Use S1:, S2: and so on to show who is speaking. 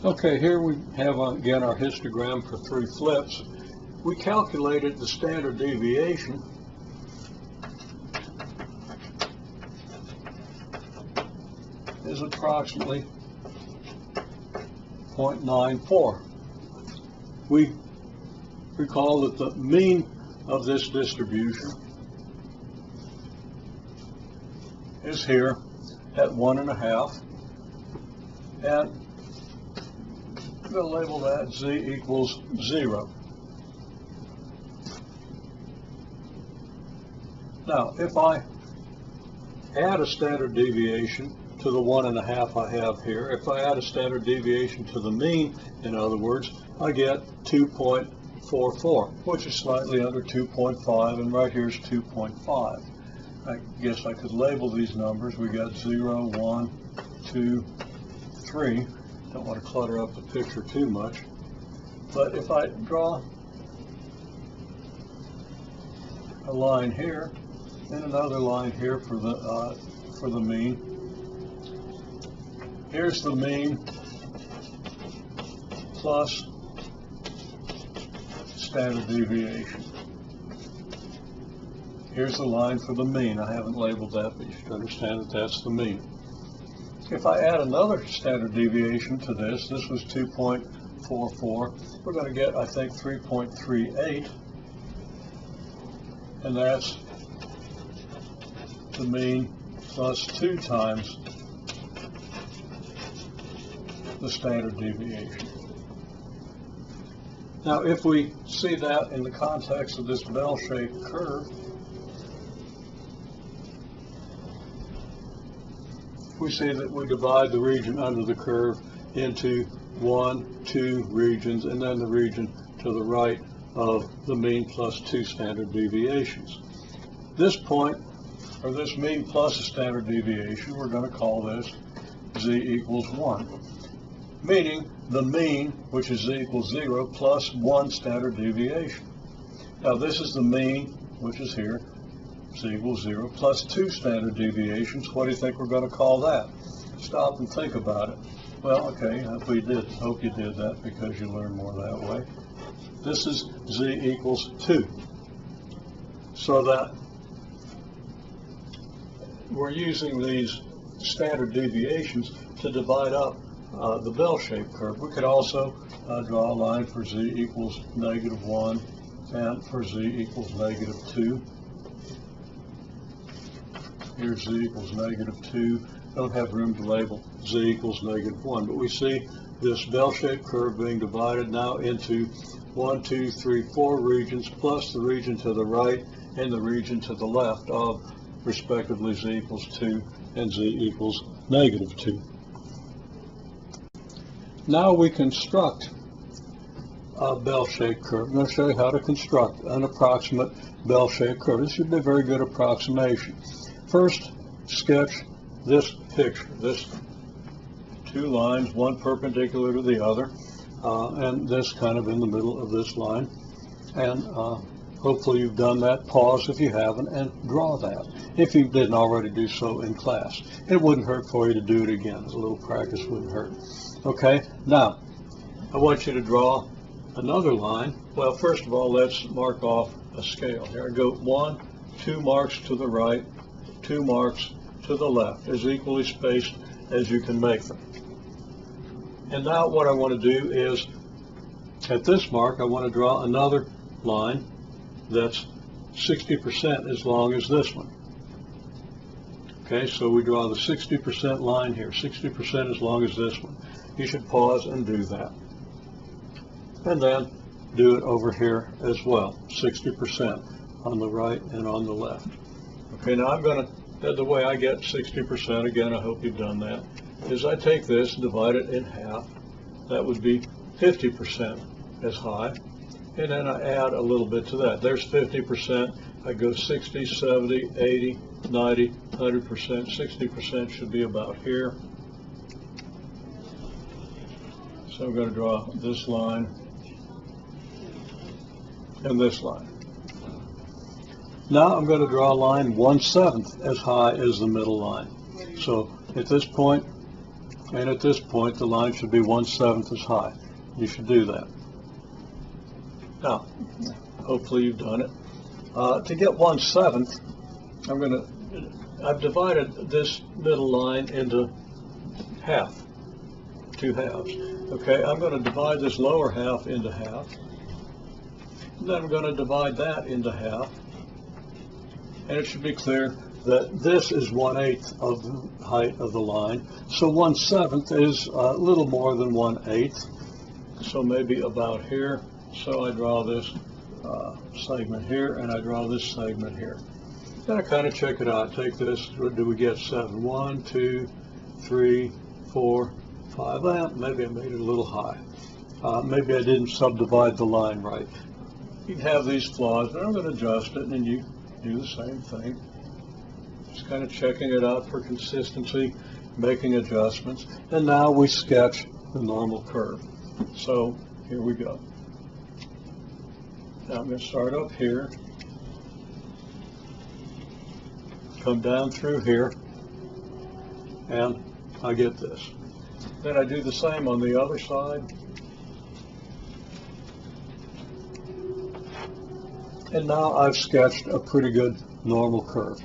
S1: Okay, here we have again our histogram for 3 flips. We calculated the standard deviation is approximately 0.94. We recall that the mean of this distribution is here at 1.5, and I'm going to label that z equals 0. Now, if I add a standard deviation to the 1.5 I have here, if I add a standard deviation to the mean, in other words, I get 2.44, which is slightly under 2.5, and right here is 2.5. I guess I could label these numbers. We got 0, 1, 2, 3. Don't want to clutter up the picture too much. But if I draw a line here and another line here for the mean, here's the mean plus standard deviation. Here's the line for the mean. I haven't labeled that, but you should understand that that's the mean. If I add another standard deviation to this, this was 2.44, we're going to get, I think, 3.38, and that's the mean plus 2 times the standard deviation. Now, if we see that in the context of this bell-shaped curve, we see that we divide the region under the curve into 1, 2 regions, and then the region to the right of the mean plus 2 standard deviations. This point, or this mean plus a standard deviation, we're going to call this z equals 1, meaning the mean, which is z equals 0, plus 1 standard deviation. Now this is the mean, which is here, z equals 0, plus 2 standard deviations. What do you think we're going to call that? Stop and think about it. Well, okay, hope you did that, because you learn more that way. This is z equals 2. So that we're using these standard deviations to divide up the bell-shaped curve. We could also draw a line for z equals -1 and for z equals -2. Here's z equals -2. Don't have room to label z equals -1, but we see this bell-shaped curve being divided now into 1, 2, 3, 4 regions, plus the region to the right and the region to the left of respectively z equals 2 and z equals -2. Now we construct a bell-shaped curve. I'm going to show you how to construct an approximate bell-shaped curve. This should be a very good approximation. First, sketch this picture, this 2 lines, one perpendicular to the other, and this kind of in the middle of this line. And hopefully you've done that. Pause if you haven't and draw that, if you didn't already do so in class. It wouldn't hurt for you to do it again. A little practice wouldn't hurt. Okay, now I want you to draw another line. Well, first of all, let's mark off a scale. Here I go, 1, 2 marks to the right, 2 marks to the left, as equally spaced as you can make them. And now what I want to do is, at this mark, I want to draw another line that's 60% as long as this one. Okay, so we draw the 60% line here, 60% as long as this one. You should pause and do that. And then do it over here as well, 60% on the right and on the left. Okay, now I'm going to, the way I get 60%, again, I hope you've done that, is I take this and divide it in half. That would be 50% as high. And then I add a little bit to that. There's 50%. I go 60, 70, 80, 90, 100%. 60% should be about here. So I'm going to draw this line and this line. Now I'm going to draw a line 1/7 as high as the middle line. So at this point, And at this point, the line should be 1/7 as high. You should do that. Now, hopefully you've done it. To get 1/7, I've divided this middle line into half, 2 halves. Okay, I'm going to divide this lower half into half. And then I'm going to divide that into half. And it should be clear that this is 1/8 of the height of the line. So 1/7 is a little more than 1/8. So maybe about here. So I draw this segment here, and I draw this segment here. Then I kind of check it out. Take this. What do we get? 7. 1, 2, 3, 4, 5. Well, maybe I made it a little high. Maybe I didn't subdivide the line right. You have these flaws, but I'm going to adjust it, and you do the same thing. Just kind of checking it out for consistency, making adjustments. And now we sketch the normal curve. So here we go. Now I'm going to start up here, come down through here, and I get this. Then I do the same on the other side. And now I've sketched a pretty good normal curve.